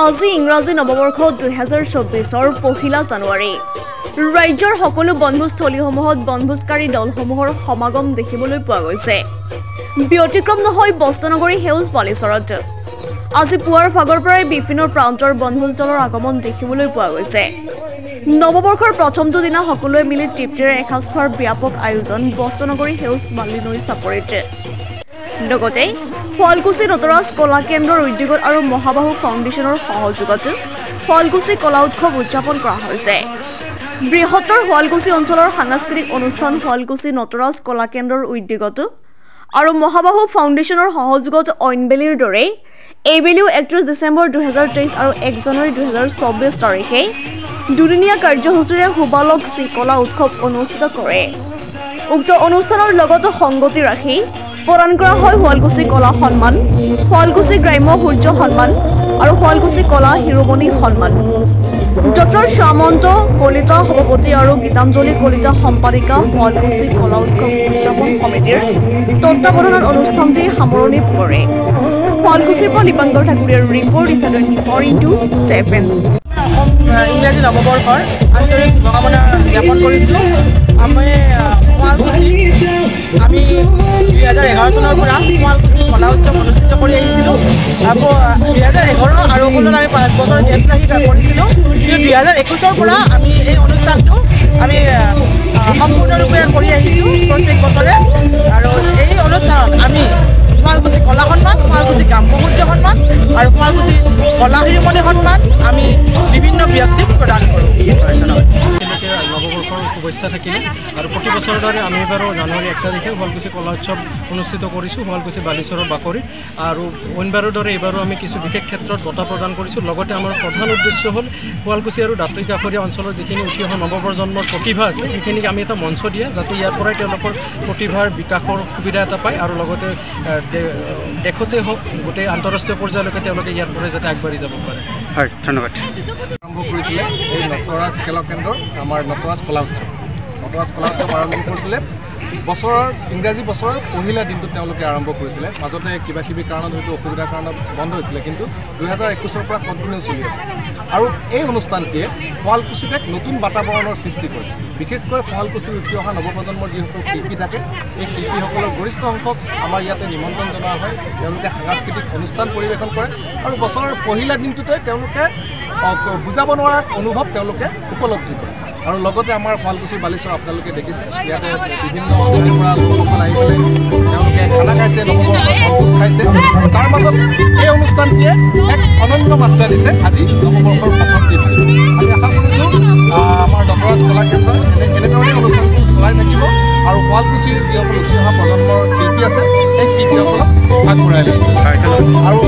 আজি ইংৰাজী নৱবৰ্ষ 2024 পহিলা জানুৱাৰী ৰাজ্যৰ সকলো বনভোজস্থলীসমূহত বনভোজকাৰী দলসমূহৰ সমাগম দেখিবলৈ পোৱা গৈছে। ব্যতিক্ৰম নহয় বস্ত্ৰনগৰী সেউজ বালিচৰত আজি পুৱাৰ ভাগৰ পৰাই বিভিন্ন প্ৰান্তৰ বনভোজ দলৰ আগমন দেখিবলৈ পোৱা গৈছে। নৱবৰ্ষৰ প্ৰথমটো দিনা সকলোৱে মিলি তৃপ্তিৰে এসাঁজ খোৱাৰ ব্যাপক আয়োজন বস্ত্ৰনগৰী সেউজ বালিনৈ চাপৰিত। লগতে শুৱালকুছি নটৰাজ কলা কেন্দ্ৰৰ উদ্যোগত আৰু মহাবাহু ফাউণ্ডেশ্যনৰ সহযোগত শুৱালকুছি কলা উৎসৱ উদযাপন কৰা হৈছে। বৃহত্তৰ শুৱালকুছি অঞ্চলৰ সাংস্কৃতিক অনুষ্ঠান শুৱালকুছি নটৰাজ কলা কেন্দ্ৰৰ উদ্যোগত আৰু মহাবাহু ফাউণ্ডেশ্যনৰ সহযোগত অইনবেলিৰ দৰে এইবেলিও 31 ডিচেম্বৰ 2023 আৰু 1 জানুৱাৰী 2024 তাৰিখে দুদিনীয়া কাৰ্যসূচীৰে শুভালক কলা উৎসৱ অনুষ্ঠিত কৰে। উক্ত অনুষ্ঠানৰ লগত সংগতি ৰাখি প্ৰদান কৰা হয় শুৱালকুছি কলা সন্মান, শুৱালকুছি গ্ৰাম্য সূৰ্য সন্মান আৰু শুৱালকুছি কলা শিৰোমণি সন্মান। ডক্টৰ শ্যামন্ত কলিতা সভাপতি আৰু গীতাঞ্জলি কলিতা সম্পাদিকা শুৱালকুছি কলা উৎসৱ উদযাপন সমিতিৰ তত্বাৱধানত অনুষ্ঠানটি সামৰণি পৰে। শুৱালকুছিৰ পৰা দীপাংকৰ ঠাকুৰীয়াৰ ৰিপৰ্ট দিছে 24x7। ইংৰাজী নৱবৰ্ষৰ আন্তৰিক শুভকামনা জ্ঞাপন কৰিছোঁ। আমি শুৱালকুছি 2011 চনৰ পৰা শুৱালকুছি কলা উৎসৱ অনুষ্ঠিত কৰি আহিছিলোঁ। আকৌ 2011 আৰু 16 আমি 5 বছৰ গেপ লাগি কৰিছিলোঁ। কিন্তু 2021 পৰা আমি এই অনুষ্ঠানটো আমি সম্পূৰ্ণৰূপে কৰি আহিছোঁ প্ৰত্যেক বছৰে। আৰু এই অনুষ্ঠানত আমি শুৱালকুছি কলা সন্মান, শুৱালকুছি গ্ৰাম্য সূৰ্য সন্মান আৰু শুৱালকুছি কলা শিৰোমণি সন্মান আমি বিভিন্ন ব্যক্তিক প্ৰদান কৰোঁ। নৱবৰ্ষৰ শুভেচ্ছা থাকিলে আৰু প্ৰতি বছৰৰ দৰে আমি এবাৰো জানুৱাৰী 1 তাৰিখে শুৱালকুছি কলা উৎসৱ অনুষ্ঠিত কৰিছোঁ শুৱালকুছি বালিচৰৰ বাকৰিত। আৰু অইনবাৰৰ দৰে এইবাৰো আমি কিছু বিশেষ ক্ষেত্ৰত বঁটা প্ৰদান কৰিছোঁ। লগতে আমাৰ প্ৰধান উদ্দেশ্য হ'ল শুৱালকুছি আৰু দাঁতি কাষৰীয়া অঞ্চলৰ যিখিনি উঠি অহা নৱপ্ৰজন্মৰ প্ৰতিভা আছে সেইখিনিক আমি এটা মঞ্চ দিয়া, যাতে ইয়াৰ পৰাই তেওঁলোকৰ প্ৰতিভাৰ বিকাশৰ সুবিধা এটা পায় আৰু লগতে দেশতে হওক গোটেই আন্তঃৰাষ্ট্ৰীয় পৰ্যায়লৈকে তেওঁলোকে ইয়াৰ পৰাই যাতে আগবাঢ়ি যাব পাৰে। হয়, ধন্যবাদ। আৰম্ভ কৰিছিলে এই নটৰাজ কলা কেন্দ্ৰৰ আমাৰ নটৰাজ কলা উৎসৱ। নটৰাজ কলা উৎসৱ আৰম্ভ কৰিছিলে বছৰৰ ইংৰাজী বছৰৰ পহিলা দিনটোত তেওঁলোকে আৰম্ভ কৰিছিলে। মাজতে কিবা কিবি কাৰণত হয়তো অসুবিধাৰ কাৰণত বন্ধ হৈছিলে, কিন্তু 2021 পৰা কণ্টিনিউ চলি আছে। আৰু এই অনুষ্ঠানটিয়ে শুৱালকুছিত এক নতুন বাতাবৰণৰ সৃষ্টি কৰে। বিশেষকৈ শুৱালকুছিৰ উঠি অহা নৱপ্ৰজন্মৰ যিসকল শিল্পী থাকে এই শিল্পীসকলৰ গৰিষ্ঠ অংশক আমাৰ ইয়াতে নিমন্ত্ৰণ জনোৱা হয়। তেওঁলোকে সাংস্কৃতিক অনুষ্ঠান পৰিৱেশন কৰে আৰু বছৰৰ পহিলা দিনটোতে তেওঁলোকে বুজাব নোৱাৰা অনুভৱ তেওঁলোকে উপলব্ধি কৰে। আৰু লগতে আমাৰ শুৱালকুছিৰ বালিচৰ আপোনালোকে দেখিছে ইয়াতে বিভিন্ন অঞ্চলৰ পৰা লোকসকল আহি পেলাই তেওঁলোকে খানা খাইছে, নৱবৰ্ষৰ বনভোজ খাইছে। আৰু তাৰ মাজত এই অনুষ্ঠানটিয়ে এক অনন্য মাত্ৰা দিছে আজি নৱবৰ্ষৰ প্ৰথম দিনটো। আমি আশা কৰিছোঁ আমাৰ নটৰাজ কলা কেন্দ্ৰই এনেধৰণে অনুষ্ঠানবোৰ চলাই থাকিব আৰু শুৱালকুছিৰ যিসকল উঠি অহা প্ৰজন্মৰ শিল্পী আছে সেই শিল্পীসকলক আগবঢ়াই লাগিব। আৰু